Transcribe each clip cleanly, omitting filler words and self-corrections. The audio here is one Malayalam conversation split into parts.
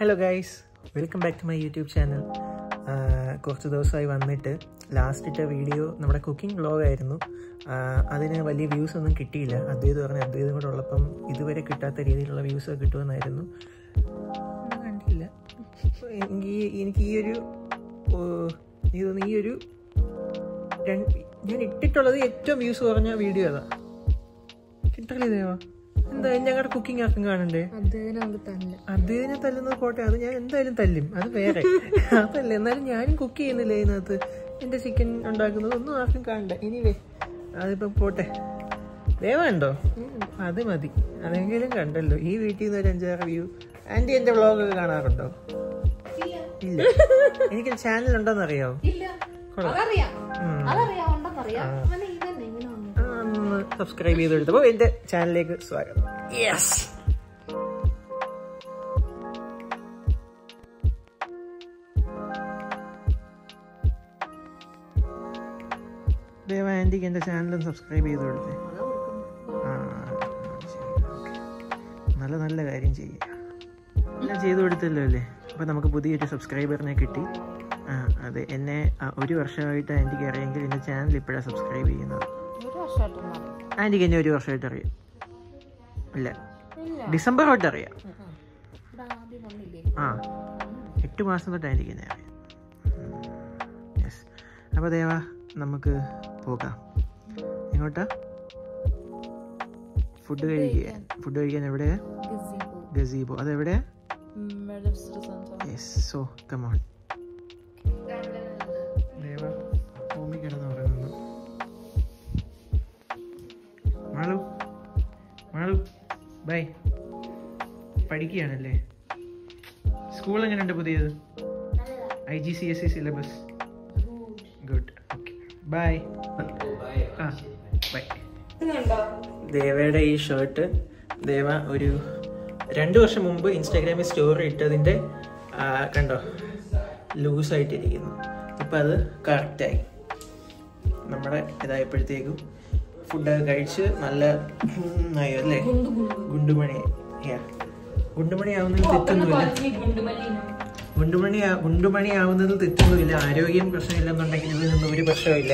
Hello guys, welcome back to my YouTube channel. കുറച്ച് ദിവസമായി വന്നിട്ട് ലാസ്റ്റ് ഇട്ട വീഡിയോ നമ്മുടെ കുക്കിംഗ് വ്ളോഗായിരുന്നു. അതിന് വലിയ വ്യൂസ് ഒന്നും കിട്ടിയില്ല. അദ്വൈതം കൂടെ ഉള്ളപ്പം ഇതുവരെ കിട്ടാത്ത രീതിയിലുള്ള വ്യൂസ് കിട്ടുമെന്നായിരുന്നു. കണ്ടില്ല. എനിക്ക് ഞാൻ ഇട്ടിട്ടുള്ളത് ഏറ്റവും വ്യൂസ് കുറഞ്ഞ വീഡിയോ അതാ. കിട്ടല്ലേ ദേവാ? എന്തായാലും ഞങ്ങളുടെ കുക്കിംഗ് ആർക്കും കാണണ്ടേ? അദ്ദേഹത്തിനെ തല്ലുന്നത് പോട്ടെ, അത് ഞാൻ എന്തായാലും തല്ലും, അത് വേറെ അതല്ല. എന്നാലും ഞാനും കുക്ക് ചെയ്യുന്നില്ല ഇതിനകത്ത്. എൻ്റെ ചിക്കൻ ഉണ്ടാക്കുന്നത് ഒന്നും ആർക്കും കാണണ്ടേ. എനിവേ അതിപ്പോൾ പോട്ടെ. ദേവുണ്ടോ? അത് മതി, അതെങ്കിലും കണ്ടല്ലോ. ഈ വീട്ടിൽ നിന്ന് ഒരു 5-6 വ്യൂ. ആൻറ്റി എൻ്റെ വ്ളോഗൊക്കെ കാണാറുണ്ടോ? ഇല്ല. എനിക്ക് ചാനൽ ഉണ്ടോന്ന് അറിയാവോ? സബ്സ്ക്രൈബ് ചെയ്ത് കൊടുത്തപ്പോ എന്റെ ചാനലിലേക്ക് സ്വാഗതം. യെസ്, ദേവ ആൻറ്റിക്ക് എന്റെ ചാനലും സബ്സ്ക്രൈബ് ചെയ്ത് കൊടുത്തേ. നല്ല നല്ല കാര്യം ചെയ്യുക. എല്ലാം ചെയ്തു കൊടുത്തല്ലോ അല്ലേ? അപ്പൊ നമുക്ക് പുതിയൊരു സബ്സ്ക്രൈബറിനെ കിട്ടി. അതെ, എന്നെ 1 വർഷമായിട്ട് ആൻറ്റിക്ക് അറിയാമെങ്കിൽ എന്റെ ചാനൽ ഇപ്പോഴാണ് സബ്സ്ക്രൈബ് ചെയ്യുന്നത്. ആൻറ്റിക്ക് എന്നെ 1 വർഷമായിട്ട് അറിയാം. ഇല്ല, ഡിസംബർ തൊട്ട് അറിയാം. 8 മാസം തൊട്ട് ആൻറ്റിക്ക് എന്നെ അറിയാം. യെസ്. അപ്പോൾ ദേവാ, നമുക്ക് പോകാം. എങ്ങോട്ടാ? ഫുഡ് കഴിക്കാൻ എവിടെയാ? ഗസീബോ. അതെവിടെയാ? യെസ്. So come on. ദേവാ ഭൂമി കിടന്ന് ഉറങ്ങുന്നു. മാളു ബൈ. പഠിക്കുകയാണല്ലേ? സ്കൂൾ എങ്ങനെയുണ്ട് പുതിയത്? IGCSE സിലബസ്? ഗുഡ്. Okay, bye. ബൈ. ദേവയുടെ ഈ ഷർട്ട് ദേവ ഒരു 2 വർഷം മുമ്പ് ഇൻസ്റ്റാഗ്രാമിൽ സ്റ്റോറി ഇട്ടതിൻ്റെ കണ്ടോ, ലൂസായിട്ടിരിക്കുന്നു. ഇപ്പം അത് കറക്റ്റായി. നമ്മുടെ ഇതായപ്പോഴത്തേക്കും ഫുഡൊക്കെ കഴിച്ച് നല്ല ആയോ അല്ലേ? ഗുണ്ടുമണി ആവുന്നതിൽ തെറ്റൊന്നുമില്ല. ആരോഗ്യം പ്രശ്നമില്ലെന്നുണ്ടെങ്കിൽ ഇതിനൊന്നും ഒരു പ്രശ്നമില്ല.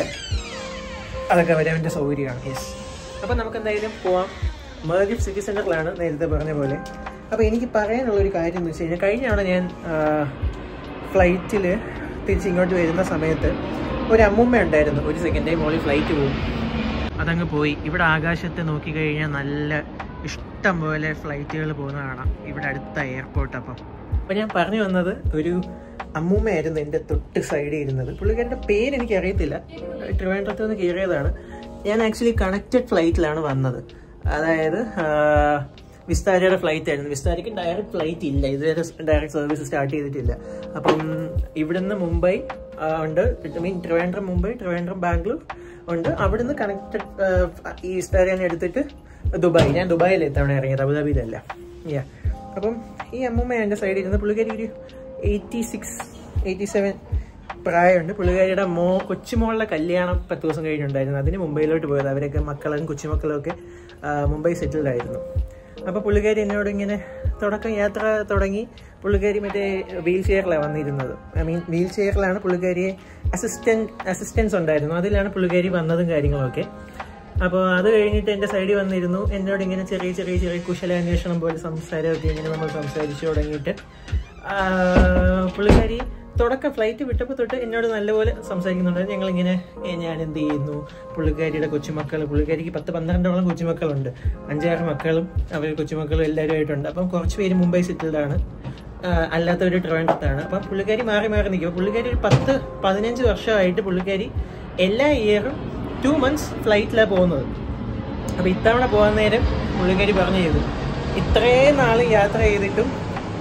അതൊക്കെ അവരവൻ്റെ സൗകര്യമാണ്. യെസ്. അപ്പം നമുക്ക് എന്തായാലും പോവാം. മർഗിഫ് സിറ്റി സെൻറ്ററിലാണ് നേരത്തെ പറഞ്ഞ പോലെ. അപ്പോൾ എനിക്ക് പറയാനുള്ളൊരു കാര്യം എന്ന് വെച്ച് കഴിഞ്ഞാൽ, കഴിഞ്ഞ തവണ ഞാൻ ഫ്ലൈറ്റിൽ തിരിച്ചിങ്ങോട്ട് വരുന്ന സമയത്ത് ഒരു അമ്മൂമ്മ ഉണ്ടായിരുന്നു. 1 സെക്കൻഡേ മോളിൽ ഫ്ലൈറ്റ് പോകും, അതങ്ങ് പോയി. ഇവിടെ ആകാശത്തെ നോക്കിക്കഴിഞ്ഞാൽ നല്ല ഇഷ്ടം പോലെ ഫ്ലൈറ്റുകൾ പോകുന്ന കാണാം. ഇവിടെ അടുത്ത എയർപോർട്ട്. അപ്പോൾ ഞാൻ പറഞ്ഞു വന്നത്, ഒരു അമ്മൂമ്മയായിരുന്നു എൻ്റെ തൊട്ട് സൈഡിൽ ഇരുന്നത്. പുള്ളിക്കാരുടെ പേര് എനിക്ക് അറിയത്തില്ല. ട്രിവാൻഡ്രത്ത് നിന്ന് കയറിയതാണ്. ഞാൻ ആക്ച്വലി കണക്റ്റഡ് ഫ്ലൈറ്റിലാണ് വന്നത്. അതായത് വിസ്താരയുടെ ഫ്ലൈറ്റ് ആയിരുന്നു. വിസ്താരയ്ക്ക് ഡയറക്റ്റ് ഫ്ലൈറ്റ് ഇല്ല, ഇതുവരെ ഡയറക്റ്റ് സർവീസ് സ്റ്റാർട്ട് ചെയ്തിട്ടില്ല. അപ്പം ഇവിടുന്ന് മുംബൈ ഉണ്ട്, ട്രിവാൻഡ്രം മുംബൈ, ട്രിവാൻഡ്രം ബാംഗ്ലൂർ ഉണ്ട്. അവിടുന്ന് കണക്റ്റഡ് ഈ വിസ്താരനെ എടുത്തിട്ട് ദുബായ്. ഞാൻ ദുബായിൽ എത്തവണ ഇറങ്ങിയത്, അബുദാബിയിലല്ല. അപ്പം ഈ അമ്മൂമ്മ എൻ്റെ സൈഡിൽ ഇരുന്ന്. പുള്ളിക്കാരി ഒരു 86-87 പ്രായമുണ്ട്. പുള്ളിക്കാരിയുടെ കൊച്ചുമോളുടെ കല്യാണം 10 ദിവസം കഴിഞ്ഞുണ്ടായിരുന്നു. അതിന് മുംബൈയിലോട്ട് പോയത്. അവരൊക്കെ മക്കളും കൊച്ചുമക്കളും ഒക്കെ മുംബൈ സെറ്റിൽഡ് ആയിരുന്നു. അപ്പോൾ പുള്ളിക്കാരി എന്നോട് ഇങ്ങനെ യാത്ര തുടങ്ങി. പുള്ളിക്കാരി മറ്റേ വീൽ ചെയറിലാണ് വന്നിരുന്നത്. വീൽ ചെയറിലാണ് പുള്ളിക്കാരിയെ അസിസ്റ്റൻസ് ഉണ്ടായിരുന്നു, അതിലാണ് പുള്ളിക്കാരി വന്നതും കാര്യങ്ങളൊക്കെ. അപ്പോൾ അത് കഴിഞ്ഞിട്ട് എൻ്റെ സൈഡിൽ വന്നിരുന്നു. എന്നോട് ഇങ്ങനെ ചെറിയ കുശലാന്വേഷണം പോലെ സംസാരമൊക്കെ ഇങ്ങനെ നമ്മൾ സംസാരിച്ചു തുടങ്ങിയിട്ട് പുള്ളിക്കാരി തുടക്കം ഫ്ലൈറ്റ് വിട്ടപ്പോൾ തൊട്ട് എന്നോട് നല്ലപോലെ സംസാരിക്കുന്നുണ്ടായിരുന്നു. ഞങ്ങളിങ്ങനെ ഞാൻ എന്ത് ചെയ്യുന്നു, പുള്ളിക്കാരിയുടെ കൊച്ചുമക്കൾ, പുള്ളിക്കാരിക്ക് 10-12ഓളം കൊച്ചുമക്കളുണ്ട്. 5-6 മക്കളും അവർ കൊച്ചുമക്കളും എല്ലാവരും ആയിട്ടുണ്ട്. അപ്പം കുറച്ച് പേര് മുംബൈ സെറ്റിൽഡാണ്, അല്ലാത്തവർ ട്രിവാൻഡ്രത്താണ്. അപ്പം പുള്ളിക്കാരി മാറി നിൽക്കും. പുള്ളിക്കാരി ഒരു 10-15 വർഷമായിട്ട് പുള്ളിക്കാരി എല്ലാ ഇയറും 2 months ഫ്ലൈറ്റിലാണ് പോകുന്നത്. അപ്പോൾ ഇത്തവണ പോകാൻ നേരം പുള്ളിക്കാരി പറഞ്ഞു ചെയ്തു, ഇത്രയും നാൾ യാത്ര ചെയ്തിട്ടും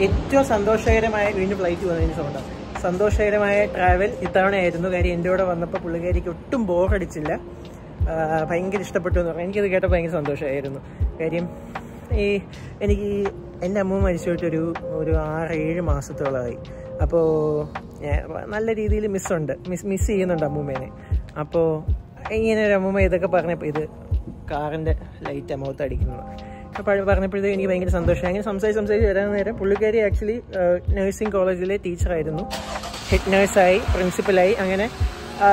ഏറ്റവും സന്തോഷകരമായ, വീണ്ടും ഫ്ലൈറ്റ് പോകുന്നതിന് സൗണ്ടാണ്, സന്തോഷകരമായ ട്രാവൽ ഇത്തവണയായിരുന്നു. കാര്യം എൻ്റെ കൂടെ വന്നപ്പോൾ പുള്ളിക്കാരിക്ക് ഒട്ടും ബോറടിച്ചില്ല, ഭയങ്കര ഇഷ്ടപ്പെട്ടു എന്ന് പറഞ്ഞു. എനിക്കത് കേട്ടപ്പോൾ ഭയങ്കര സന്തോഷമായിരുന്നു. കാര്യം എനിക്ക് എൻ്റെ അമ്മ മരിച്ചിട്ടൊരു 6-7 മാസത്തോളമായി. അപ്പോൾ നല്ല രീതിയിൽ മിസ് ചെയ്യുന്നുണ്ട് അമ്മൂമ്മേനെ. അപ്പോൾ ഇങ്ങനെ ഒരു അമ്മൂമ്മ ഇതൊക്കെ പറഞ്ഞപ്പോൾ, ഇത് കാറിൻ്റെ ലൈറ്റ് മുഖത്ത് അടിക്കുന്നത്, പറഞ്ഞപ്പോഴത്തേക്ക് എനിക്ക് ഭയങ്കര സന്തോഷമായി. അങ്ങനെ സംസാരിച്ച് വരാൻ നേരം പുള്ളിക്കാരി ആക്ച്വലി നഴ്സിംഗ് കോളേജിലെ ടീച്ചറായിരുന്നു. ഹെഡ് നേഴ്സായി, പ്രിൻസിപ്പലായി, അങ്ങനെ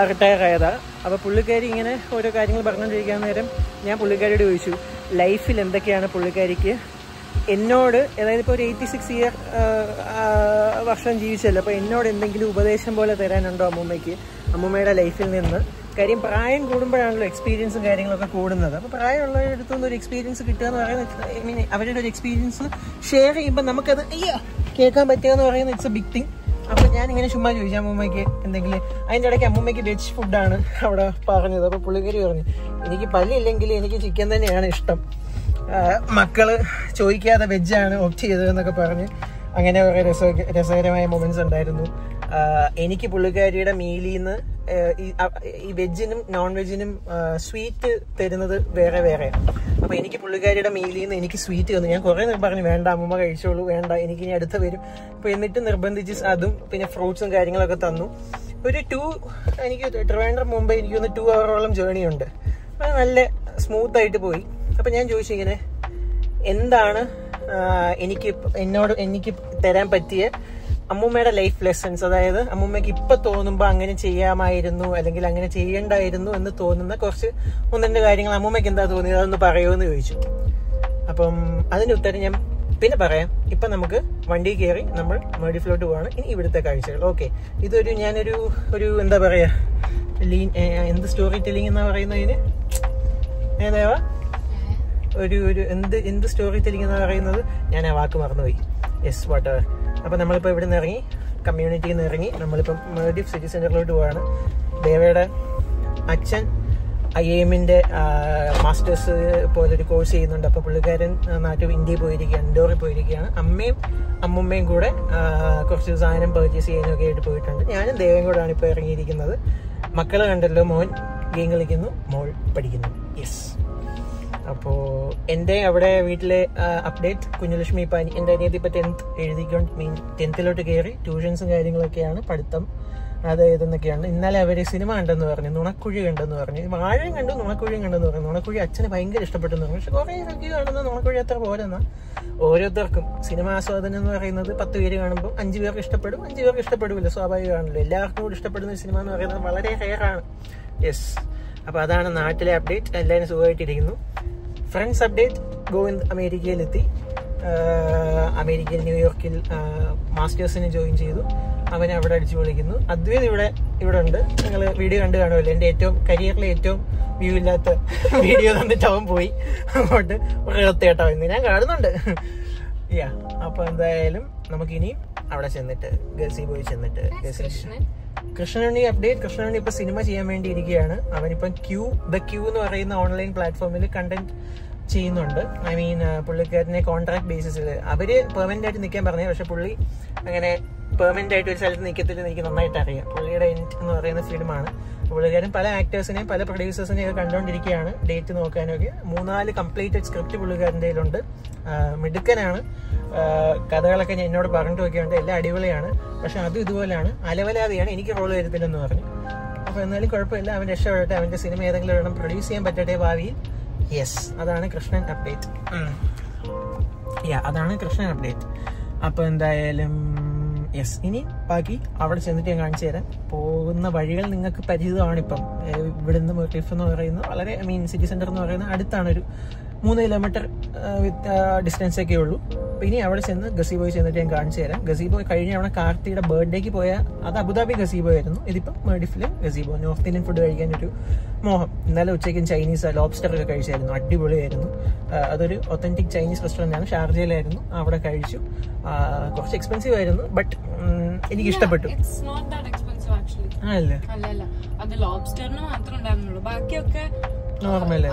റിട്ടയർ ആയതാണ്. അപ്പോൾ പുള്ളിക്കാരി ഇങ്ങനെ ഓരോ കാര്യങ്ങൾ പറഞ്ഞുകൊണ്ടിരിക്കാൻ നേരം ഞാൻ പുള്ളിക്കാരിയോട് ചോദിച്ചു ലൈഫിൽ എന്തൊക്കെയാണ് പുള്ളിക്കാരിക്ക് എന്നോട്, അതായത് ഇപ്പോൾ ഒരു 86 വർഷം ജീവിച്ചല്ലോ, അപ്പോൾ എന്നോട് എന്തെങ്കിലും ഉപദേശം പോലെ തരാനുണ്ടോ അമ്മൂമ്മയുടെ ലൈഫിൽ നിന്ന്. കാര്യം പ്രായം കൂടുമ്പോഴാണല്ലോ എക്സ്പീരിയൻസും കാര്യങ്ങളൊക്കെ കൂടുന്നത്. അപ്പോൾ പ്രായമുള്ളവരുടെ അടുത്തുനിന്ന് ഒരു എക്സ്പീരിയൻസ് കിട്ടുക എന്ന് പറയുന്നത്, അവരുടെ ഒരു എക്സ്പീരിയൻസ് ഷെയർ ചെയ്യുമ്പോൾ നമുക്കത് കേൾക്കാൻ പറ്റുക എന്ന് പറയുന്നത് ഇറ്റ്സ് എ ബിഗ് തിങ്. അപ്പോൾ ഞാനിങ്ങനെ ചുമ്മാ ചോദിച്ചു അമ്മൂമ്മയ്ക്ക് എന്തെങ്കിലും. അതിൻ്റെ ഇടയ്ക്ക് അമ്മൂമ്മയ്ക്ക് വെജ് ഫുഡാണ് അവിടെ പറഞ്ഞത്. അപ്പോൾ പുള്ളിക്കാരി പറഞ്ഞു എനിക്ക് പല്ലില്ലെങ്കിൽ എനിക്ക് ചിക്കൻ തന്നെയാണ് ഇഷ്ടം, മക്കള് ചോദിക്കാതെ വെജാണ് ഓപ്റ്റ് ചെയ്തതെന്നൊക്കെ പറഞ്ഞ് അങ്ങനെ കുറേ രസകരമായ മൊമെന്റ്സ് ഉണ്ടായിരുന്നു. എനിക്ക് പുള്ളിക്കാരിയുടെ മീലിൽ നിന്ന് ഈ വെജിനും നോൺ വെജിനും സ്വീറ്റ് തരുന്നത് വേറെ വേറെയാണ്. അപ്പോൾ എനിക്ക് പുള്ളിക്കാരിയുടെ മീലിൽ നിന്ന് എനിക്ക് സ്വീറ്റ് തന്നു. ഞാൻ കുറേ പറഞ്ഞു വേണ്ട അമ്മൂമ്മ കഴിച്ചോളൂ, വേണ്ട എനിക്ക് ഇനി അടുത്ത് വരും. അപ്പോൾ എന്നിട്ട് നിർബന്ധിച്ച് അതും പിന്നെ ഫ്രൂട്ട്സും കാര്യങ്ങളൊക്കെ തന്നു. എനിക്ക് ട്രിവാൻഡ്രം മുംബൈ എനിക്കൊന്ന് 2 hour ജേർണി ഉണ്ട്. അത് നല്ല സ്മൂത്തായിട്ട് പോയി. അപ്പം ഞാൻ ചോദിച്ചു ഇങ്ങനെ എന്താണ് എനിക്ക് തരാൻ പറ്റിയ അമ്മൂമ്മയുടെ ലൈഫ് ലെസൺസ്, അതായത് അമ്മൂമ്മയ്ക്ക് ഇപ്പം തോന്നുമ്പോൾ അങ്ങനെ ചെയ്യാമായിരുന്നു അല്ലെങ്കിൽ അങ്ങനെ ചെയ്യണ്ടായിരുന്നു എന്ന് തോന്നുന്ന കുറച്ച് 1-2 കാര്യങ്ങൾ അമ്മൂമ്മയ്ക്ക് എന്താ തോന്നിയത് അതൊന്ന് പറയുമെന്ന് ചോദിച്ചു. അപ്പം അതിൻ്റെ ഉത്തരം ഞാൻ പിന്നെ പറയാം. ഇപ്പം നമുക്ക് വണ്ടി കയറി നമ്മൾ മേഡിഫിലോട്ട് പോവാണ്. ഇനി ഇവിടുത്തെ കാഴ്ചകൾ. ഓക്കെ, ഇതൊരു ഞാനൊരു എന്താ പറയുക എന്ത് സ്റ്റോറി ടെല്ലിംഗ് എന്നാ പറയുന്നതിന് ഏതാവാ എന്ത് സ്റ്റോറി ടെല്ലിംഗ് എന്നാ പറയുന്നത്, ഞാൻ ആ വാക്ക് മറന്നുപോയി. Yes what ever. അപ്പം നമ്മളിപ്പോൾ ഇവിടെ നിന്ന് ഇറങ്ങി, കമ്മ്യൂണിറ്റിയിൽ നിന്ന് ഇറങ്ങി നമ്മളിപ്പം മേഡിഫ് സിറ്റി സെൻറ്ററിലോട്ട് പോവാണ്. ദേവയുടെ അച്ഛൻ IIM-ന്റെ മാസ്റ്റേഴ്സ് പോലൊരു കോഴ്സ് ചെയ്യുന്നുണ്ട്. അപ്പോൾ പുള്ളിക്കാരൻ ഇന്ത്യയിൽ പോയിരിക്കുകയാണ്, ഇൻഡോറിൽ പോയിരിക്കുകയാണ്. അമ്മയും അമ്മുമ്മയും കൂടെ കുറച്ച് സാധനം പർച്ചേസ് ചെയ്യാനൊക്കെ ആയിട്ട് പോയിട്ടുണ്ട്. ഞാനും ദേവയും കൂടെയാണ് ഇപ്പോൾ ഇറങ്ങിയിരിക്കുന്നത്. മക്കളെ കണ്ടല്ലോ, മോൻ ഗെയിം കളിക്കുന്നു, മോൾ പഠിക്കുന്നു. യെസ്. അപ്പോൾ എൻ്റെ അവിടെ വീട്ടിലെ അപ്ഡേറ്റ്, കുഞ്ഞുലക്ഷ്മി ഇപ്പം എൻ്റെ അനിയത്തി ഇപ്പോൾ 10th എഴുതിക്കൊണ്ട് 10th കയറി. ട്യൂഷൻസും കാര്യങ്ങളൊക്കെയാണ്, പഠിത്തം അത് ഇതെന്നൊക്കെയാണ്. ഇന്നലെ അവർ സിനിമ കണ്ടെന്ന് പറഞ്ഞു, നുണക്കുഴി കണ്ടെന്ന് പറഞ്ഞു. വാഴയും കണ്ടു, നുണക്കുഴിയും കണ്ടെന്ന് പറഞ്ഞു. നുണക്കുഴി അച്ഛന് ഭയങ്കര ഇഷ്ടപ്പെട്ടെന്ന് പറഞ്ഞു. പക്ഷെ കുറേ റിവ്യൂ കാണുന്ന നുണക്കുഴി അത്ര പോരെന്നാ. ഓരോരുത്തർക്കും സിനിമ ആസ്വാദനം എന്ന് പറയുന്നത് 10 പേര് കാണുമ്പോൾ 5 പേർക്ക് ഇഷ്ടപ്പെടും, 5 പേർക്ക് ഇഷ്ടപ്പെടില്ല, സ്വാഭാവികമാണല്ലോ. എല്ലാവർക്കും കൂടി ഇഷ്ടപ്പെടുന്ന സിനിമ എന്ന് പറയുന്നത് വളരെ റെയറാണ്. യെസ്. അപ്പോൾ അതാണ് നാട്ടിലെ അപ്ഡേറ്റ്. എല്ലാവരും സുഖമായിട്ടിരിക്കുന്നു. ഫ്രണ്ട്സ് അപ്ഡേറ്റ്, ഗോവിന്ദ് അമേരിക്കയിലെത്തി. അമേരിക്കയിൽ ന്യൂയോർക്കിൽ മാസ്റ്റേഴ്സിന് ജോയിൻ ചെയ്തു. അവനെ അവിടെ അടിച്ചു പൊളിക്കുന്നു. അദ്വൈത് ഇവിടെ ഉണ്ട്. നിങ്ങൾ വീഡിയോ കണ്ടു കാണുമല്ലോ. എൻ്റെ കരിയറിലെ ഏറ്റവും വ്യൂ ഇല്ലാത്ത വീഡിയോ തന്നിട്ട് അവൻ പോയി അങ്ങോട്ട് കേട്ടോ ഇന്ന് ഞാൻ കാണുന്നുണ്ട്. അപ്പോൾ എന്തായാലും നമുക്കിനിയും അവിടെ ചെന്നിട്ട് ഗസീബോയിൽ ചെന്നിട്ട് കൃഷ്ണനുണ്ണി അപ്ഡേറ്റ്. കൃഷ്ണനുണ്ണി ഇപ്പൊ സിനിമ ചെയ്യാൻ വേണ്ടി ഇരിക്കുകയാണ്. അവനിപ്പം ദ ക്യൂ എന്ന് പറയുന്ന ഓൺലൈൻ പ്ലാറ്റ്ഫോമിൽ കണ്ടന്റ് ചെയ്യുന്നുണ്ട്. പുള്ളിക്കാരനെ കോൺട്രാക്ട് ബേസിസിൽ അവര് പെർമനന്റ് ആയിട്ട് നിൽക്കാൻ പറഞ്ഞത്. പക്ഷെ പുള്ളി അങ്ങനെ പെർമനന്റ് ആയിട്ട് ഒരു സ്ഥലത്ത് നിൽക്കത്തില്ലെന്ന് എനിക്ക് നന്നായിട്ട് അറിയാം. പുള്ളിയുടെ എൻഡ് എന്ന് പറയുന്ന ഫിലിമാണ്. പുള്ളിക്കാരൻ പല ആക്ടേഴ്സിനെയും പല പ്രൊഡ്യൂസേഴ്സിനെയും ഒക്കെ കണ്ടുകൊണ്ടിരിക്കുകയാണ് ഡേറ്റ് നോക്കാനൊക്കെ. 3-4 കംപ്ലീറ്റഡ് സ്ക്രിപ്റ്റ് പുള്ളിക്കാരൻ്റെ കയ്യിലുണ്ട്. മിടുക്കനാണ്. കഥകളൊക്കെ ഞാൻ എന്നോട് പറഞ്ഞിട്ട് നോക്കിയുണ്ട്. എല്ലാം അടിപൊളിയാണ്. പക്ഷെ അതും ഇതുപോലെയാണ്, അലവലാതെയാണ്, എനിക്ക് റോള് വരുത്തില്ലെന്ന് പറഞ്ഞു. അപ്പോൾ എന്നാലും കുഴപ്പമില്ല, അവൻ രക്ഷപ്പെടട്ടെ. അവൻ്റെ സിനിമ ഏതെങ്കിലും ഒരെണ്ണം പ്രൊഡ്യൂസ് ചെയ്യാൻ പറ്റട്ടെ ഭാവിയിൽ. യെസ്, അതാണ് കൃഷ്ണൻ അപ്ഡേറ്റ്. അതാണ് കൃഷ്ണൻ അപ്ഡേറ്റ്. അപ്പോൾ എന്തായാലും യെസ്, ഇനി ബാക്കി അവിടെ ചെന്നിട്ട് ഞാൻ കാണിച്ചു തരാം. പോകുന്ന വഴികൾ നിങ്ങൾക്ക് പരിചിതമാണ്. ഇപ്പം ഇവിടുന്ന് മോട്ടീഫ് എന്ന് പറയുന്നത് വളരെ സിറ്റി സെന്റർ എന്ന് പറയുന്നത് അടുത്താണ്. ഒരു 3 കിലോമീറ്റർ ഡിസ്റ്റൻസ് ഒക്കെ ഉള്ളൂ. അപ്പോൾ ഇനി അവിടെ ചെന്ന് ഗസീബോയിൽ ചെന്നിട്ട് ഞാൻ കാണിച്ചു തരാം. ഗസീബോ കഴിഞ്ഞ അവിടെ കാർത്തിയുടെ ബർത്ത്ഡേക്ക് പോയ അത് അബുദാബി ഗസീബോ ആയിരുന്നു. ഇതിപ്പം മേഡിഫിലെ ഗസീബോ. നോർത്ത് ഇന്ത്യൻ ഫുഡ് കഴിക്കാനൊരു മോഹം. ഇന്നലെ ഉച്ചയ്ക്കും ചൈനീസ് ലോബ്സ്റ്റർ ഒക്കെ കഴിച്ചായിരുന്നു. അടിപൊളിയായിരുന്നു. അതൊരു ഒത്തന്റിക് ചൈനീസ് റെസ്റ്റോറൻ്റ് ആണ്. ഷാർജയിലായിരുന്നു. അവിടെ കഴിച്ചു. കുറച്ച് എക്സ്പെൻസീവ് ആയിരുന്നു, ബട്ട് എനിക്ക് ഇഷ്ടപ്പെട്ടു. നോർമൽ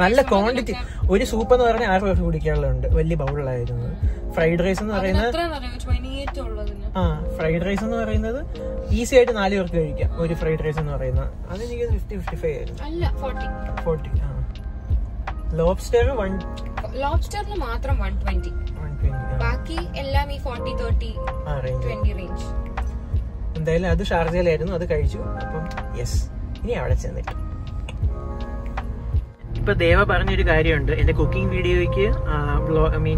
നല്ല ക്വാണ്ടിറ്റി. ഒരു സൂപ്പ് എന്ന് പറഞ്ഞാൽ 6 പേർക്ക് കുടിക്കാനുള്ളതുണ്ട്. വലിയ ബൗളിലായിരുന്നു. ഫ്രൈഡ് റൈസ് എന്ന് പറയുന്നത് ഈസി ആയിട്ട് 4 പേർക്ക് കഴിക്കാം. ഒരു ഫ്രൈഡ് റൈസ് എന്ന് പറയുന്നത് അതെനിക്ക് 50-55 ആയിരുന്നു. 40. ലോബ്സ്റ്ററിന് മാത്രം 120. ബാക്കി എല്ലാം ഈ 40-30 റേഞ്ച്. എന്തായാലും അത് ഷാർജയിലായിരുന്നു. അത് കഴിച്ചു. അപ്പം യെസ്, ഇനി അവിടെ ചെന്നിട്ട് ഇപ്പൊ ദേവ പറഞ്ഞൊരു കാര്യമുണ്ട്, എന്റെ കുക്കിംഗ് വീഡിയോയ്ക്ക്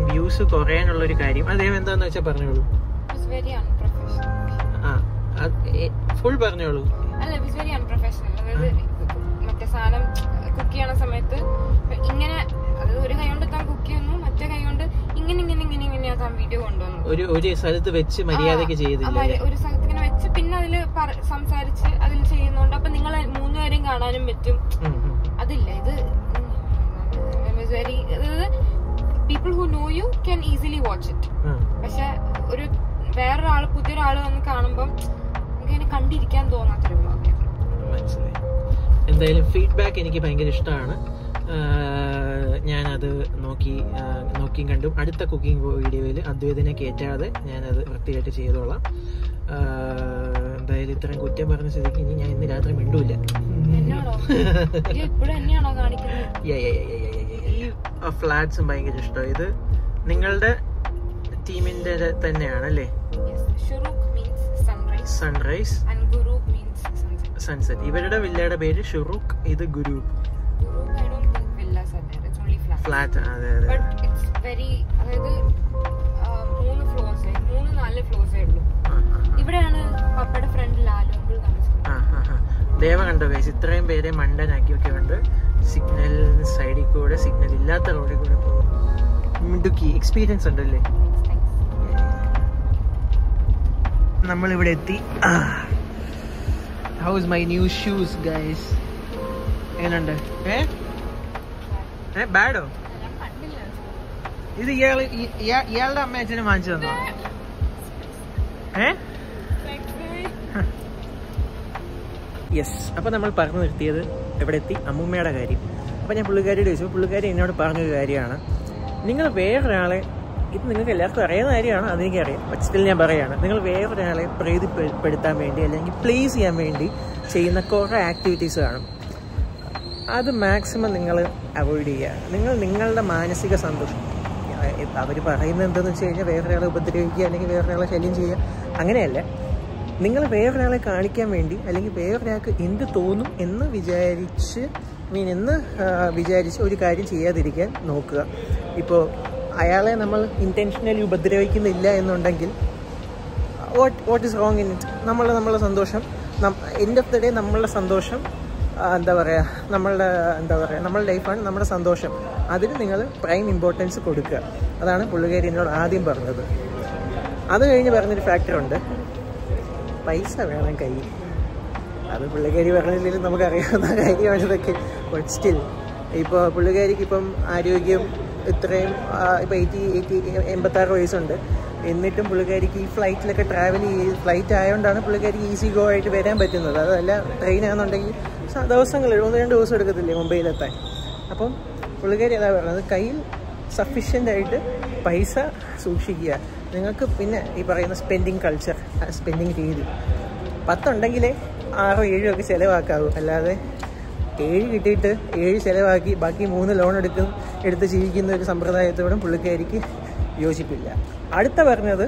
വ്യൂസ് കുറയാനുള്ള ഒരു കാര്യം. അത് ദേവ എന്താന്ന് വെച്ചാൽ പറഞ്ഞോളൂ. ഫുൾ പറഞ്ഞോളൂ. അല്ല, ഇറ്റ്സ് വെരി അൺപ്രൊഫഷണൽ. അതായത് മറ്റേ സാധനം കുക്ക് ചെയ്യണ സമയത്ത് ഇങ്ങനെ, അതായത് ഒരു കൈ കൊണ്ട് താൻ കുക്ക് ചെയ്യുന്നു, മറ്റേ കൈ കൊണ്ട് ഇങ്ങനെയാ താൻ വീഡിയോ കൊണ്ടുവന്നു. ഒരു സ്ഥലത്ത് വെച്ച് മര്യാദക്ക് ചെയ്തില്ല, ഒരു സ്ഥലത്ത് ഇങ്ങനെ വെച്ച് പിന്നെ അതില് സംസാരിച്ച് അതിൽ ചെയ്യുന്നുണ്ട്. അപ്പൊ നിങ്ങൾ 3 പേരെയും കാണാനും പറ്റും. അതില്ല, ഇത് very, people who no you can easily watch it. പക്ഷെ ഒരു വേറൊരാള്, പുതിയൊരാള് വന്ന് കാണുമ്പം നമുക്ക് കണ്ടിരിക്കാൻ തോന്നാത്തൊരു വ്ളോഗാണ്. മനസ്സിലായി. എന്തായാലും ഫീഡ്ബാക്ക് എനിക്ക് ഭയങ്കര ഇഷ്ടമാണ്. ഞാനത് നോക്കിയും കണ്ടും അടുത്ത കുക്കിംഗ് വീഡിയോയിൽ അദ്വൈതിനെ കയറ്റാതെ ഞാനത് വൃത്തിയായിട്ട് ചെയ്തോളാം. എന്തായാലും ഇത്രയും കുറ്റം പറഞ്ഞ സ്ഥിതിക്ക് ഇനി ഞാൻ ഇന്ന് രാത്രി മിണ്ടൂല്ല. ഈ ഫ്ലാറ്റ്സും ഭയങ്കര ഇഷ്ടം. ഇത് നിങ്ങളുടെ ടീമിന്റെ തന്നെയാണ് അല്ലേ? Sunrise, sunset. ഇവരുടെ വില്ലയുടെ പേര് ഷുറൂഖ്, ഇത് ഗുരൂബ്. ഫ്ലാറ്റ്. അതെ അതെ. അതായത് 3-4 ഫ്ലോർസേ ഉള്ളൂ. ഇവിടെയാണ് പപ്പയുടെ ഫ്രണ്ട് ലാലു അങ്കിൾ താമസിക്കുന്നത്. ദേവ കണ്ടോ ഗൈസ്, ഇത്രയും പേരെ മണ്ടനാക്കി ഒക്കെ ഉണ്ട്. സിഗ്നൽ സൈഡിൽ കൂടെ, സിഗ്നൽ ഇല്ലാത്ത റോഡിൽ കൂടെ പോകും. മിടുക്കി, എക്സ്പീരിയൻസ് ഉണ്ടല്ലേ. നമ്മളിവിടെ എത്തി. How is my new shoes guys? എങ്ങനെയുണ്ട്? ബാഡോ? ഇത് ഇയാളുടെ അമ്മ അച്ഛനും വാങ്ങിച്ചു തന്നോ? യെസ്. അപ്പൊ നമ്മൾ പറഞ്ഞു നിർത്തിയത് എവിടെ എത്തി? അമ്മൂമ്മയുടെ കാര്യം. അപ്പൊ ഞാൻ പുള്ളിക്കാരിയോട് ചോദിച്ചു. പുള്ളിക്കാരി എന്നോട് പറഞ്ഞൊരു കാര്യമാണ്, നിങ്ങൾ വേറൊരാളെ, ഇത് നിങ്ങൾക്ക് എല്ലാവർക്കും അറിയുന്ന കാര്യമാണ്, അതെനിക്കറിയാം, ബട്ട് സ്റ്റിൽ ഞാൻ പറയുകയാണ്, നിങ്ങൾ വേറൊരാളെ പ്രീതിപ്പെടുത്താൻ വേണ്ടി അല്ലെങ്കിൽ പ്ലീസ് ചെയ്യാൻ വേണ്ടി ചെയ്യുന്ന കുറേ ആക്ടിവിറ്റീസ് കാണും. അത് മാക്സിമം നിങ്ങൾ അവോയ്ഡ് ചെയ്യുക. നിങ്ങളുടെ മാനസിക സന്തോഷം, അവർ പറയുന്നത് എന്താണെന്ന് വെച്ച് കഴിഞ്ഞാൽ വേറൊരാളെ ഉപദ്രവിക്കുക അല്ലെങ്കിൽ വേറൊരാളെ ശല്യം ചെയ്യുക, അങ്ങനെയല്ല. നിങ്ങൾ വേറൊരാളെ കാണിക്കാൻ വേണ്ടി അല്ലെങ്കിൽ വേറൊരാൾക്ക് എന്ത് തോന്നും എന്ന് വിചാരിച്ച് ഒരു കാര്യം ചെയ്യാതിരിക്കാൻ നോക്കുക. ഇപ്പോൾ അയാളെ നമ്മൾ ഇൻറ്റൻഷനലി ഉപദ്രവിക്കുന്നില്ല എന്നുണ്ടെങ്കിൽ what is wrong in it? നമ്മളെ സന്തോഷം, എൻഡ് ഓഫ് ദ ഡേ നമ്മളുടെ സന്തോഷം നമ്മളുടെ ലൈഫാണ് നമ്മുടെ സന്തോഷം. അതിന് നിങ്ങൾ പ്രൈം ഇമ്പോർട്ടൻസ് കൊടുക്കുക. അതാണ് പുള്ളിക്കാരി എന്നോട് ആദ്യം പറഞ്ഞത്. അത് കഴിഞ്ഞ് പറഞ്ഞൊരു ഫാക്ടറുണ്ട്, പൈസ വേണം കയ്യിൽ. അത് പുള്ളിക്കാരി പറഞ്ഞില്ലെങ്കിലും നമുക്കറിയാവുന്ന കാര്യമാണ് ഇതൊക്കെ. ബട്ട് സ്റ്റിൽ ഇപ്പോൾ പുള്ളിക്കാരിക്ക് ഇപ്പം ആരോഗ്യം ഇത്രയും ഇപ്പോൾ 86 വയസ്സുണ്ട്. എന്നിട്ടും പുള്ളിക്കാരിക്ക് ഈ ഫ്ലൈറ്റിലൊക്കെ ഫ്ലൈറ്റ് ആയതുകൊണ്ടാണ് പുള്ളിക്കാരിക്ക് ഈസി ഗോ ആയിട്ട് വരാൻ പറ്റുന്നത്. അതല്ല ട്രെയിനാണെന്നുണ്ടെങ്കിൽ ദിവസങ്ങൾ 1-2 ദിവസം എടുക്കത്തില്ലേ മുംബൈയിലെത്താൻ. അപ്പം പുള്ളിക്കാരി അതാ പറഞ്ഞത്, കയ്യിൽ സഫീഷ്യൻ്റായിട്ട് പൈസ സൂക്ഷിക്കുക. നിങ്ങൾക്ക് പിന്നെ ഈ പറയുന്ന സ്പെൻഡിങ് രീതി 10 ഉണ്ടെങ്കിലേ 6-7 ഒക്കെ ചിലവാക്കാവൂ. അല്ലാതെ 7 കിട്ടിയിട്ട് 7 ചിലവാക്കി ബാക്കി 3 ലോൺ എടുത്ത് ജീവിക്കുന്ന ഒരു സമ്പ്രദായത്തോടും പുള്ളിക്കാരിക്ക് യോജിപ്പില്ല. അടുത്ത പറഞ്ഞത്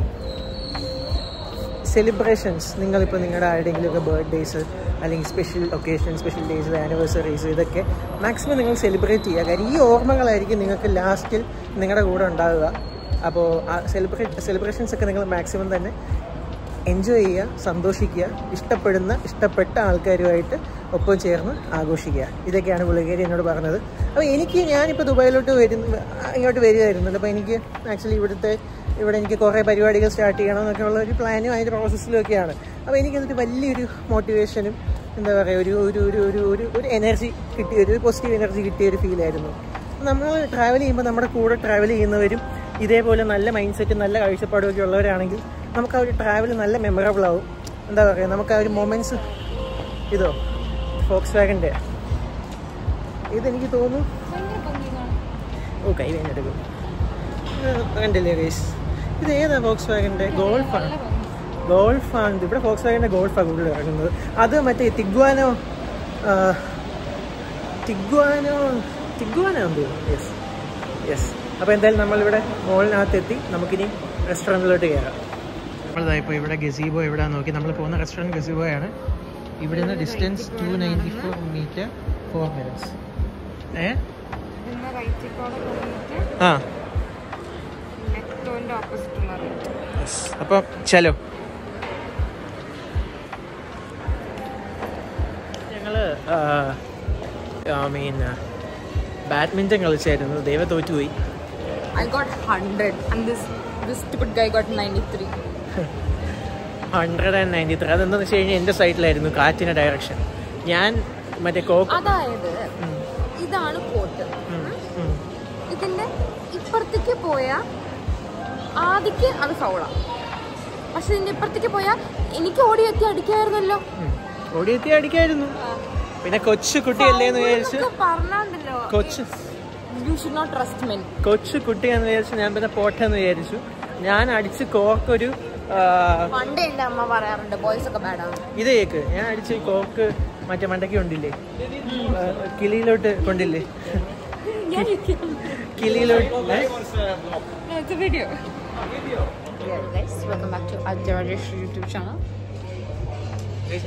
സെലിബ്രേഷൻസ്. നിങ്ങളിപ്പോൾ നിങ്ങളുടെ ആരുടെയെങ്കിലുമൊക്കെ ബർത്ത്ഡേയ്സ് അല്ലെങ്കിൽ special occasion, special days, anniversaries, ഇതൊക്കെ മാക്സിമം നിങ്ങൾ സെലിബ്രേറ്റ് ചെയ്യുക. കാര്യം ഈ ഓർമ്മകളായിരിക്കും നിങ്ങൾക്ക് ലാസ്റ്റിൽ നിങ്ങളുടെ കൂടെ ഉണ്ടാവുക. അപ്പോൾ ആ സെലിബ്രേഷൻസൊക്കെ നിങ്ങൾ മാക്സിമം തന്നെ എൻജോയ് ചെയ്യുക, സന്തോഷിക്കുക, ഇഷ്ടപ്പെട്ട ആൾക്കാരുമായിട്ട് ഒപ്പം ചേർന്ന് ആഘോഷിക്കുക. ഇതൊക്കെയാണ് പുള്ളിക്കാരി എന്നോട് പറഞ്ഞത്. അപ്പോൾ ഞാനിപ്പോൾ ദുബായിലോട്ട് ഇങ്ങോട്ട് വരികയായിരുന്നല്ലോ. അപ്പോൾ എനിക്ക് ആക്ച്വലി ഇവിടെ എനിക്ക് കുറേ പരിപാടികൾ സ്റ്റാർട്ട് ചെയ്യണം എന്നൊക്കെ ഉള്ള ഒരു പ്ലാനും അതിൻ്റെ പ്രോസസ്സിലും ഒക്കെയാണ്. അപ്പോൾ എനിക്കതിൽ വലിയൊരു മോട്ടിവേഷനും എന്താ പറയുക ഒരു എനർജി കിട്ടിയ, ഒരു പോസിറ്റീവ് എനർജി കിട്ടിയ ഒരു ഫീലായിരുന്നു. നമ്മൾ ട്രാവൽ ചെയ്യുമ്പോൾ നമ്മുടെ കൂടെ ട്രാവൽ ചെയ്യുന്നവരും ഇതേപോലെ നല്ല മൈൻഡ് സെറ്റും നല്ല കാഴ്ചപ്പാടുമൊക്കെ ഉള്ളവരാണെങ്കിൽ നമുക്ക് ആ ഒരു ട്രാവൽ നല്ല മെമ്മറബിൾ ആവും. എന്താ പറയുക, നമുക്ക് ആ ഒരു മൊമെൻറ്റ്സ്. ഇതോ ഫോക്സ് വാഗൻ്റെ ഇതെനിക്ക് തോന്നുന്നു, കൈ വേനെടുക്കും, കണ്ടില്ലേ ഗൈസ്? ഇത് ഏതാ ഫോക്സ് വാഗൻ്റെ? ഗോൾഫാണ്. ഇവിടെ ഫോക്സ് വാഗൻ്റെ ഗോൾഫാണ് കൂടുതൽ ഇറങ്ങുന്നത്. അത് മറ്റേ ടിഗ്വാനോ തോന്നുന്നു. യെസ്. അപ്പോൾ എന്തായാലും നമ്മളിവിടെ മോളിനകത്തെത്തി. നമുക്കിനി റെസ്റ്റോറൻറ്റിലോട്ട് കയറാം. നമ്മളിതായിപ്പോൾ ഇവിടെ ഗസീബോ എവിടെയാണെന്ന് നോക്കി. നമ്മൾ പോകുന്ന റെസ്റ്റോറൻറ്റ് ഗസീബോയാണ്. ഇവിടെ നിന്ന് ഡിസ്റ്റൻസ് 294 മീറ്റർ 4 മിനിറ്റ്സ്. ഇവിടുന്ന് റൈറ്റിക്കോടെ പോയിട്ട് ആ മെട്രോന്റെ ഓപ്പോസിറ്റ് ഉള്ള റൈറ്റ്. അപ്പം ചലോ. ഞങ്ങള് ബാഡ്മിന്റൺ കളിച്ചായിരുന്നു. ദൈവം തോറ്റുപോയി. I got 100 and this stupid guy got 93. 193. അതെന്താണെന്ന് വെച്ച് കഴിഞ്ഞാൽ എൻ്റെ സൈഡിലായിരുന്നു കാറ്റിൻ്റെ ഡയറക്ഷൻ. ഞാൻ മറ്റേ അതായത് ഇതാണ് കോട്ട്. ഇതിന്റെ ഇപ്പുറത്തേക്ക് പോയാ ആദ്യക്ക് അത് ഫൗളാ. പക്ഷെ ഇതിന്റെ ഇപ്പുറത്തേക്ക് പോയാ എനിക്ക് ഓടിയെത്തി അടിക്കായിരുന്നല്ലോ. ഓടിയെത്തി അടിക്കായിരുന്നു. പിന്നെ കൊച്ചു കുട്ടിയല്ലേന്ന് വിചാരിച്ചു കൊച്ചു കുട്ടിയാന്ന് വിചാരിച്ചു ഞാൻ പിന്നെ പോട്ടെന്ന് വിചാരിച്ചു. ഞാൻ അടിച്ച് കോർക്കൊരു ഇത് കേക്ക് ഞാൻ അടിച്ച് കോർക്ക് മറ്റേ മണ്ടയ്ക്ക് കൊണ്ടില്ലേ, കിളിയിലോട്ട് കൊണ്ടില്ലേ, കിളിയിലോട്ട്.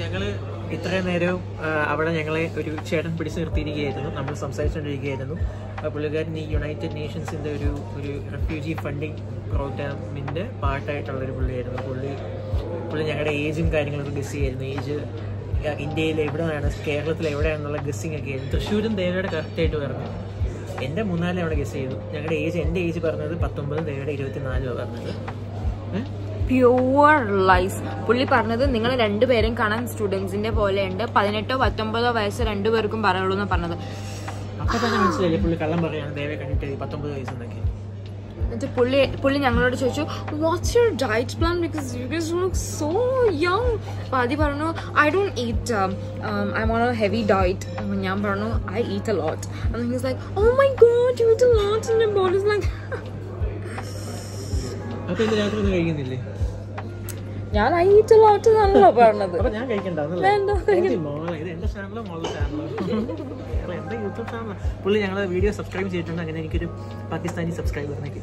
ഞങ്ങള് ഇത്രയും നേരവും അവിടെ ഞങ്ങളെ ഒരു ചേട്ടൻ പിടിച്ചു നിർത്തിയിരിക്കുകയായിരുന്നു. നമ്മൾ സംസാരിച്ചുകൊണ്ടിരിക്കുകയായിരുന്നു. പുള്ളിക്കാരൻ ഈ യുണൈറ്റഡ് നേഷൻസിൻ്റെ ഒരു റെഫ്യൂജി ഫണ്ടിങ് പ്രോഗ്രാമിൻ്റെ പാർട്ടായിട്ടുള്ളൊരു പുള്ളിയായിരുന്നു. പുള്ളി ഞങ്ങളുടെ ഏജും കാര്യങ്ങളൊക്കെ ഗസ് ചെയ്യായിരുന്നു. ഏജ് ഇന്ത്യയിൽ എവിടെയാണ്, കേരളത്തിൽ എവിടെയാണെന്നുള്ള ഗസ്സിങ് ഒക്കെ ആയിരുന്നു. തൃശ്ശൂരും ദേവയുടെ കറക്റ്റായിട്ട് പറഞ്ഞു. എൻ്റെ 3-4 അവിടെ ഗസ് ചെയ്തു. ഞങ്ങളുടെ ഏജ്, എൻ്റെ ഏജ് പറഞ്ഞത് 19, ദേവയുടെ 24 പറഞ്ഞത്. Pure lies. പുള്ളി പറഞ്ഞത് നിങ്ങൾ രണ്ടുപേരും കാണാൻ സ്റ്റുഡൻസിന്റെ പോലെ ഉണ്ട്, 18 19 വയസ്സ് രണ്ടുപേർക്കും പറയുള്ളൂ എന്ന് പറഞ്ഞത്. അപ്പൊ തന്നെ മനസ്സിലായില്ലേ പുള്ളി കള്ളം പറയാണ് ദേവയെ കണ്ടിട്ട് 19 വയസ്സെന്നൊക്കെ. എന്നിട്ട് പുള്ളി ഞങ്ങളോട് ചോദിച്ചു what's your diet plan because you guys look so young. അപ്പൊ ആദ്യം പറഞ്ഞു I don't eat, I am on a heavy diet. ഞാൻ പറഞ്ഞു I eat a lot. and he was like oh my god you eat a lot and your body is like അപ്പൊ ഇന്ന് രാത്രി ഒന്നും കഴിക്കുന്നില്ലേ? ഞാൻ ഐ ഈറ്റ് എ ലോട്ട് എന്നാണല്ലോ പറഞ്ഞത്. അപ്പൊ ഞാൻ കഴിക്കണ്ടല്ലേ? ഇത് എന്റെ ചാനലോ മോളുടെ ചാനലോ എന്റെ യൂട്യൂബ് ചാനലോ? പുള്ളി ഞങ്ങളെ വീഡിയോ സബ്സ്ക്രൈബ് ചെയ്തിട്ടുണ്ട്. അങ്ങനെ എനിക്കൊരു പാകിസ്ഥാനി സബ്സ്ക്രൈബറിനേക്ക്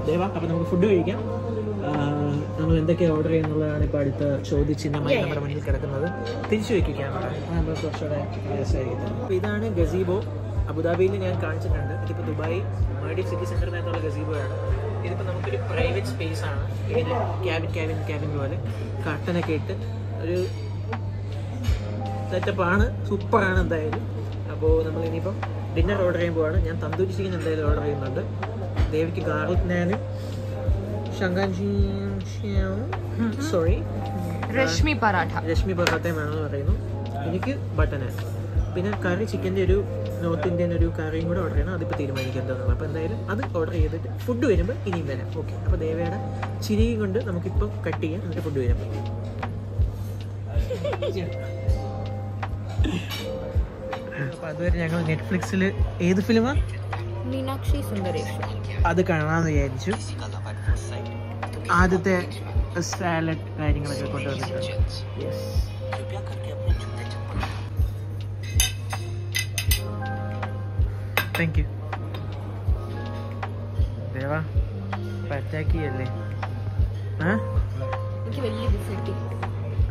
ദേവ. അപ്പൊ നമുക്ക് ഫുഡ് കഴിക്കാം. നമ്മൾ എന്തൊക്കെയാണ് ഓർഡർ ചെയ്യുന്നുള്ളതാണ് ഇപ്പോൾ അടുത്ത ചോദ്യചിഹ്നമായി നമ്മുടെ മുന്നിൽ കിടക്കുന്നത്. തിരിച്ചു വയ്ക്കുക ക്യാമറ, നമ്മൾ കുറച്ചുകൂടെ രസമായിരിക്കും. അപ്പോൾ ഇതാണ് ഗസീബോ. അബുദാബിയിൽ ഞാൻ കാണിച്ചിട്ടുണ്ട്. ഇതിപ്പോൾ ദുബായ് മാൽഡീവ് സിറ്റി സെൻറ്ററിനകത്തുള്ള ഗസീബോ ആണ്. ഇതിപ്പോൾ നമുക്കൊരു പ്രൈവറ്റ് സ്പേസ് ആണ്. ഇങ്ങനെ ക്യാബിൻ പോലെ കർട്ടനൊക്കെ ഇട്ട് ഒരു സെറ്റപ്പാണ്. സൂപ്പറാണ് എന്തായാലും. അപ്പോൾ നമ്മൾ ഇനിയിപ്പം ഡിന്നർ ഓർഡർ ചെയ്യാൻ പോവാണ്. ഞാൻ തന്തൂരി ചിക്കൻ എന്തായാലും ഓർഡർ ചെയ്യുന്നുണ്ട്. ദേവിക്ക് ഗാർലിക് നാനും രശ്മി പറാട്ടയും വേണമെന്ന് പറയുന്നു. എനിക്ക് ബട്ടർ നാൻ. പിന്നെ കറി ചിക്കൻ്റെ ഒരു നോർത്ത് ഇന്ത്യൻ ഒരു കറിയും കൂടെ ഓർഡർ ചെയ്യണം. അതിപ്പോൾ തീരുമാനിക്കാൻ തോന്നുന്നു. അപ്പോൾ എന്തായാലും അത് ഓർഡർ ചെയ്തിട്ട് ഫുഡ് വരുമ്പോൾ ഇനിയും വരാം. ഓക്കെ. അപ്പോൾ ദേവയുടെ ചിരിയും കൊണ്ട് നമുക്കിപ്പോൾ കട്ട് ചെയ്യാം. എന്നിട്ട് ഫുഡ് വരാം. അപ്പോൾ അതുവരെ ഞങ്ങൾ നെറ്റ്ഫ്ലിക്സിൽ ഏത് ഫിലിമാണ്? മീനാക്ഷി സുന്ദരേഷ്. അത് കാണാമെന്ന് വിചാരിച്ചു. ആദ്യത്തെ സാലഡ് കാര്യങ്ങളൊക്കെ കൊണ്ടുവന്നിട്ടുണ്ട്. താങ്ക് യു ദേവാ. പറ്റാക്കിയല്ലേ?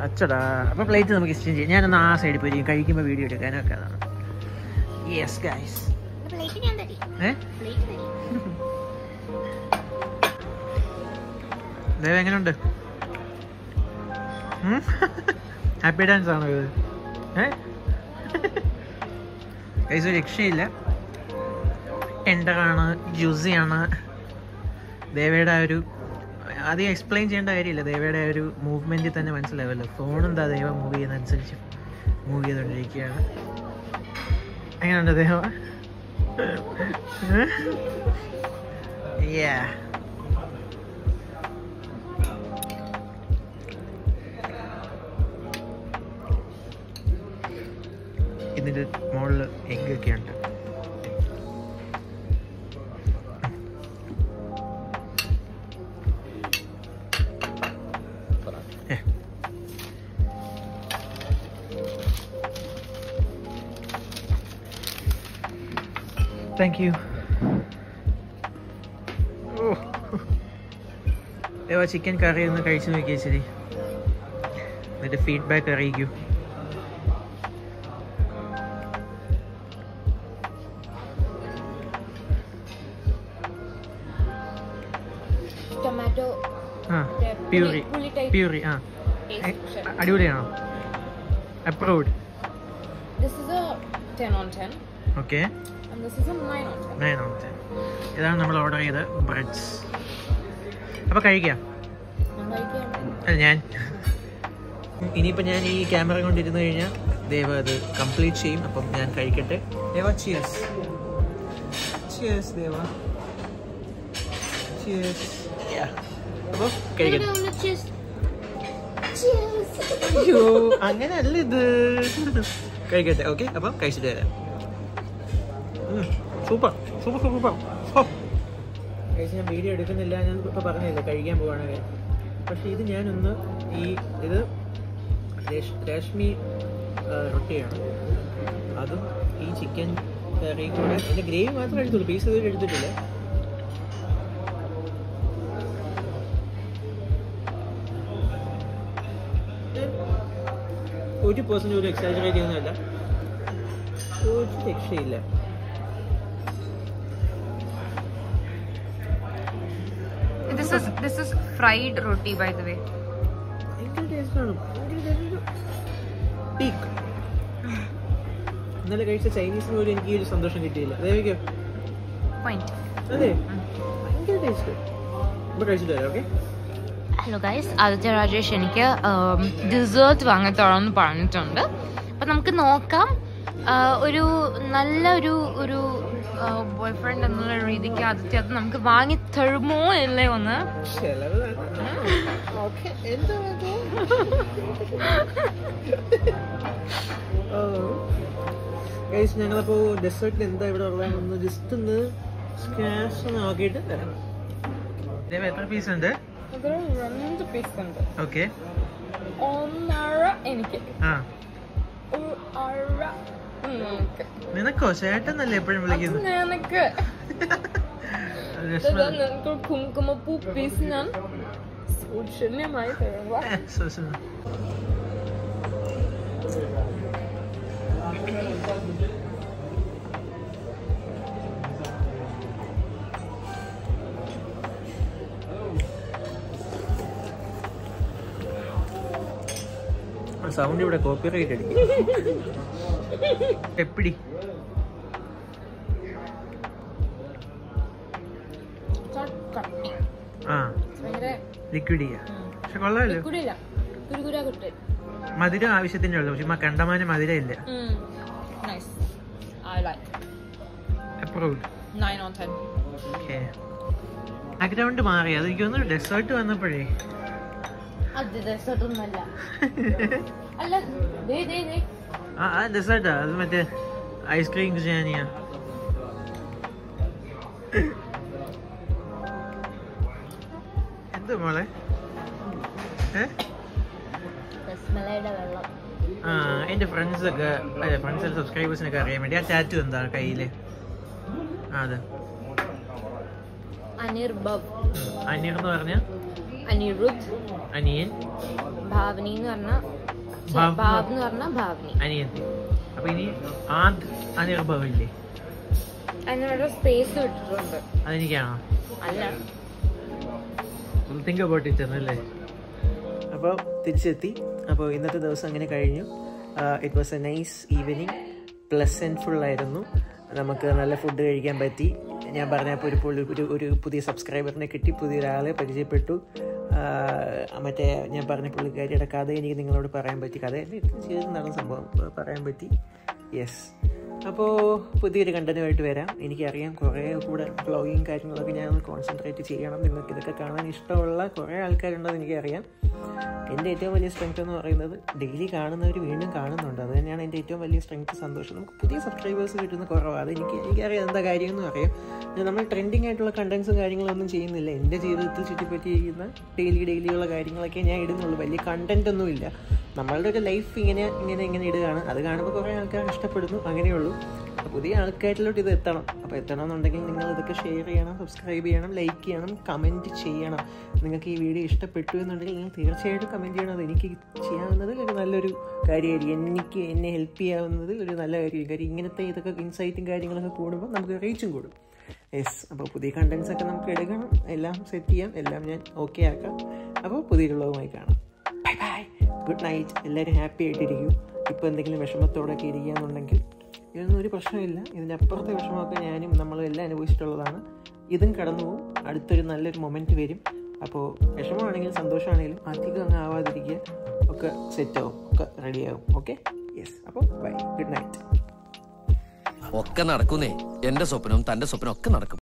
അച്ചടാ. അപ്പം പ്ലേറ്റ് നമുക്ക് എക്സ്ചേഞ്ച് ചെയ്യാം. ഞാനൊന്ന് ആ സൈഡിൽ പോയി കഴിക്കുമ്പോൾ വീഡിയോ എടുക്കാനൊക്കെ അതാണ്. Yes guys. ദേവ എങ്ങനെയുണ്ട്? ഹാപ്പി ഡാൻസ് ആണോ ഇത്? ഗൈസ് ഒരു രക്ഷയില്ല. ടെൻഡറാണ്, ജ്യൂസിയാണ്. ദേവയുടെ ആ ഒരു അധികം എക്സ്പ്ലെയിൻ ചെയ്യേണ്ട കാര്യമില്ല. ദേവയുടെ ആ ഒരു മൂവ്മെൻറ്റിൽ തന്നെ മനസ്സിലാവുമല്ലോ. ഫോണെന്താ ദേവ മൂവ് ചെയ്യുന്നതനുസരിച്ച് മൂവ് ചെയ്തുകൊണ്ടിരിക്കുകയാണ്. എങ്ങനെയുണ്ട് ദേവ? ഇതിൻ്റെ മുകളിൽ എഗ്ഗൊക്കെ ഉണ്ട്. Thank you. ദേവാ ചിക്കൻ കറി ഒന്ന് കഴിച്ചു നോക്കിയേ ശരി, എന്നിട്ട് ഫീഡ്ബാക്ക് അറിയിക്കൂ. ടൊമാറ്റോ പ്യൂറി അടിപൊളിയാണോ? Approved. This is a 10 on 10. Okay. And this is a 9 on 10. 9 on 10. ഇതാണ് നമ്മൾ ഓർഡർ ചെയ്ത ബ്രെഡ്സ്. അപ്പോൾ കഴിക്കാം. ഞാൻ ഇനിയിപ്പോൾ ഞാൻ ഈ ക്യാമറ കൊണ്ടിരുന്ന് കഴിഞ്ഞാൽ ദേവ അത് കംപ്ലീറ്റ് ചെയ്യും. അപ്പം ഞാൻ കഴിക്കട്ടെ. ദേവ ചിയേഴ്സ്. ചിയേഴ്സ് ദേവ. ചിയേഴ്സ്. അപ്പോൾ കഴിക്കട്ടെ. അയ്യോ അങ്ങനെയല്ല ഇത്. കഴിക്കട്ടെ. ഓക്കെ, അപ്പം കഴിച്ചിട്ട് വരാം. Super super super. കഴിച്ച് ഞാൻ വീഡിയോ എടുക്കുന്നില്ല, ഞാൻ ഇപ്പോൾ പറഞ്ഞില്ല കഴിക്കാൻ പോവാണെങ്കിൽ. പക്ഷേ ഇത് ഞാനൊന്ന് ഇത് രശ്മി റൊട്ടിയാണ്, അതും ഈ ചിക്കൻ കറി കൂടെ. അതിൻ്റെ ഗ്രേവി മാത്രമേ എടുത്തുള്ളൂ, പീസ് ഇതുവരെ എടുത്തിട്ടില്ല. ഒരു പേഴ്സൻ്റ് ഒരു എക്സാജറേറ്റ് ചെയ്യുന്നതല്ല, ഒരു രക്ഷയില്ല. This is fried roti, by the way. ഇന്നലെ കഴിച്ച ചൈനീസിന് പോലും എനിക്ക് ഒരു സന്തോഷം കിട്ടിയില്ല. അതെ, ഭയങ്കര ടേസ്റ്റ്. ഇപ്പോൾ കഴിച്ചിട്ട് വരാം. Okay. Hello guys, Aditya Rajesh എനിക്ക് ഡിസേർട്ട് വാങ്ങത്തോളാന്ന് പറഞ്ഞിട്ടുണ്ട്. അപ്പം നമുക്ക് നോക്കാം. ഒരു നല്ല ഒരു ബോയ് ഫ്രണ്ട് എന്നുള്ള രീതിക്ക് ആദിത്യ അത് നമുക്ക് വാങ്ങി തരുമോ അല്ലേ ഒന്ന്. ഞങ്ങളപ്പോ ഡെസേർട്ടിൽ എന്താ ഇവിടെ ഉള്ളതെന്ന് ജസ്റ്റ് ഒന്ന് സ്ക്രാച്ച് നോക്കിയിട്ട് തരാം. എത്ര പീസ് ഉണ്ട്? 2 പീസ് ഉണ്ട്. ഓക്കെ. 1.5 എനിക്ക്. നിനക്കോ? ചേട്ടനല്ലേ എപ്പോഴും വിളിക്കുന്നത്? നിനക്ക് കുങ്കുമപ്പൂ പീസ് ഞാൻ സൗജന്യമായി തരാം. സൗണ്ട് ഇവിടെ കോപ്പിറൈറ്റ് അടിക്കും. എപ്പിടി ലിക്വിഡിയ. പക്ഷെ കൊള്ളാമല്ലോ. മധുരം ആവശ്യത്തിന്റെ ഉള്ളു, പക്ഷെ കണ്ടമാനം മധുരം ഇല്ല. ബാക്ക്ഗ്രൗണ്ട് മാറി. അത് എനിക്ക് തോന്നുന്നു ഡെസേർട്ട് വന്നപ്പോഴേ. ഡെസേർട്ടാ അത്? മറ്റേ ഐസ്ക്രീം ബിരിയാണിയാ. എന്ത് മോളെ? എന്റെ ഫ്രണ്ട്സൊക്കെ സബ്സ്ക്രൈബേഴ്സിനൊക്കെ അറിയാൻ വേണ്ടി ആ ടാറ്റു എന്താ കയ്യില്? അതെ, അനീർ എന്ന് പറഞ്ഞ അനിരുദ്ധ്, അനിയൻ, ഭാവനി എന്ന് പറഞ്ഞ ഭാവനി, അനിയൻ. അപ്പൊ ഇനി അനിർഭവ് ഇല്ലേ? അതിനോട് സ്പേസ് ഇട്ടിട്ടുണ്ട്. അതെനിക്കാണോ? അല്ല, തിങ്ക് അബൌട്ട് ഇറ്റ് എന്നല്ലേ. അപ്പോൾ തിരിച്ചെത്തി. അപ്പോൾ ഇന്നത്തെ ദിവസം അങ്ങനെ കഴിഞ്ഞു. It was a nice evening. പ്ലസൻറ്റ്ഫുൾ ആയിരുന്നു. നമുക്ക് നല്ല ഫുഡ് കഴിക്കാൻ പറ്റി. ഞാൻ പറഞ്ഞപ്പോൾ ഒരു പുതിയ സബ്സ്ക്രൈബറിനെ കിട്ടി, പുതിയൊരാളെ പരിചയപ്പെട്ടു. മറ്റേ ഞാൻ പറഞ്ഞ പുള്ളിക്കാരിയുടെ കഥ എനിക്ക് നിങ്ങളോട് പറയാൻ പറ്റി. കഥയല്ലേ ചെയ്ത് നടന്ന സംഭവം പറയാൻ പറ്റി. യെസ്. അപ്പോൾ പുതിയൊരു കണ്ടന്റുമായിട്ട് വരാം. എനിക്കറിയാം കുറേ കൂടെ വ്ളോഗിങ് കാര്യങ്ങളൊക്കെ ഞാൻ കോൺസെൻട്രേറ്റ് ചെയ്യണം. നിങ്ങൾക്ക് ഇതൊക്കെ കാണാൻ ഇഷ്ടമുള്ള കുറേ ആൾക്കാരുണ്ടെന്ന് എനിക്കറിയാം. എൻ്റെ ഏറ്റവും വലിയ സ്ട്രെങ്ത് എന്ന് പറയുന്നത് ഡെയിലി കാണുന്നവർ വീണ്ടും കാണുന്നുണ്ട്. അത് തന്നെയാണ് എൻ്റെ ഏറ്റവും വലിയ സ്ട്രെങ്ത്, സന്തോഷം. നമുക്ക് പുതിയ സബ്സ്ക്രൈബേഴ്സ് കിട്ടുന്ന കുറവാണ്. അത് എനിക്കറിയാം എന്താ കാര്യമെന്നും അറിയാം. നമ്മൾ ട്രെൻഡിങ് ആയിട്ടുള്ള കണ്ടൻസും കാര്യങ്ങളൊന്നും ചെയ്യുന്നില്ല. എൻ്റെ ജീവിതത്തിൽ ചുറ്റിപ്പറ്റിയിരിക്കുന്ന ഡെയിലിയുള്ള കാര്യങ്ങളൊക്കെ ഞാൻ ഇടുന്നുള്ളൂ. വലിയ കണ്ടന്റ് ഒന്നുമില്ല. നമ്മളുടെ ഒരു ലൈഫ് ഇങ്ങനെ ഇടുകയാണ്. അത് കാണുമ്പോൾ കുറേ ആൾക്കാർ ഇഷ്ടപ്പെടുന്നു, അങ്ങനെയുള്ളൂ. പുതിയ ആൾക്കാരിലോട്ട് ഇത് എത്തണം. അപ്പോൾ എത്തണമെന്നുണ്ടെങ്കിൽ നിങ്ങൾ ഇതൊക്കെ ഷെയർ ചെയ്യണം, സബ്സ്ക്രൈബ് ചെയ്യണം, ലൈക്ക് ചെയ്യണം, കമൻറ്റ് ചെയ്യണം. നിങ്ങൾക്ക് ഈ വീഡിയോ ഇഷ്ടപ്പെട്ടു എന്നുണ്ടെങ്കിൽ നിങ്ങൾ തീർച്ചയായിട്ടും കമൻറ്റ് ചെയ്യണം. അത് എനിക്ക് ചെയ്യാവുന്നതിൽ ഒരു നല്ലൊരു കാര്യമായിരിക്കും. എന്നെ ഹെൽപ്പ് ചെയ്യാവുന്നതിൽ ഒരു നല്ല കാര്യമായിരിക്കും. കാര്യം ഇങ്ങനത്തെ ഇതൊക്കെ ഇൻസൈറ്റും കാര്യങ്ങളൊക്കെ കൂടുമ്പോൾ നമുക്ക് റീച്ചും കൂടും. യെസ്, അപ്പോൾ പുതിയ കണ്ടൻസ് ഒക്കെ നമുക്ക് എടുക്കണം, എല്ലാം സെറ്റ് ചെയ്യാം, എല്ലാം ഞാൻ ഓക്കെ ആക്കാം. അപ്പോൾ പുതിയുള്ളതുമായി കാണാം. Bye bye, good night. എല്ലാവരും ഹാപ്പി ആയിട്ടിരിക്കും. ഇപ്പോൾ എന്തെങ്കിലും വിഷമത്തോടൊക്കെ ഇരിക്കുകയെന്നുണ്ടെങ്കിൽ ഇതൊന്നും ഒരു പ്രശ്നമില്ല. ഇതിൻ്റെ അപ്പുറത്തെ വിഷമമൊക്കെ ഞാനും നമ്മളും എല്ലാം അനുഭവിച്ചിട്ടുള്ളതാണ്. ഇതും കടന്നു പോകും, അടുത്തൊരു നല്ലൊരു മൊമെൻറ്റ് വരും. അപ്പോൾ വിഷമമാണെങ്കിലും സന്തോഷമാണെങ്കിലും അധികം അങ്ങ് ആവാതിരിക്കുക, ഒക്കെ സെറ്റാവും, ഒക്കെ റെഡിയാവും. Okay, yes. അപ്പോൾ ബൈ, ഗുഡ് നൈറ്റ്. ഒക്കെ നടക്കുന്നേ, എന്റെ സ്വപ്നവും തന്റെ സ്വപ്നം ഒക്കെ നടക്കും.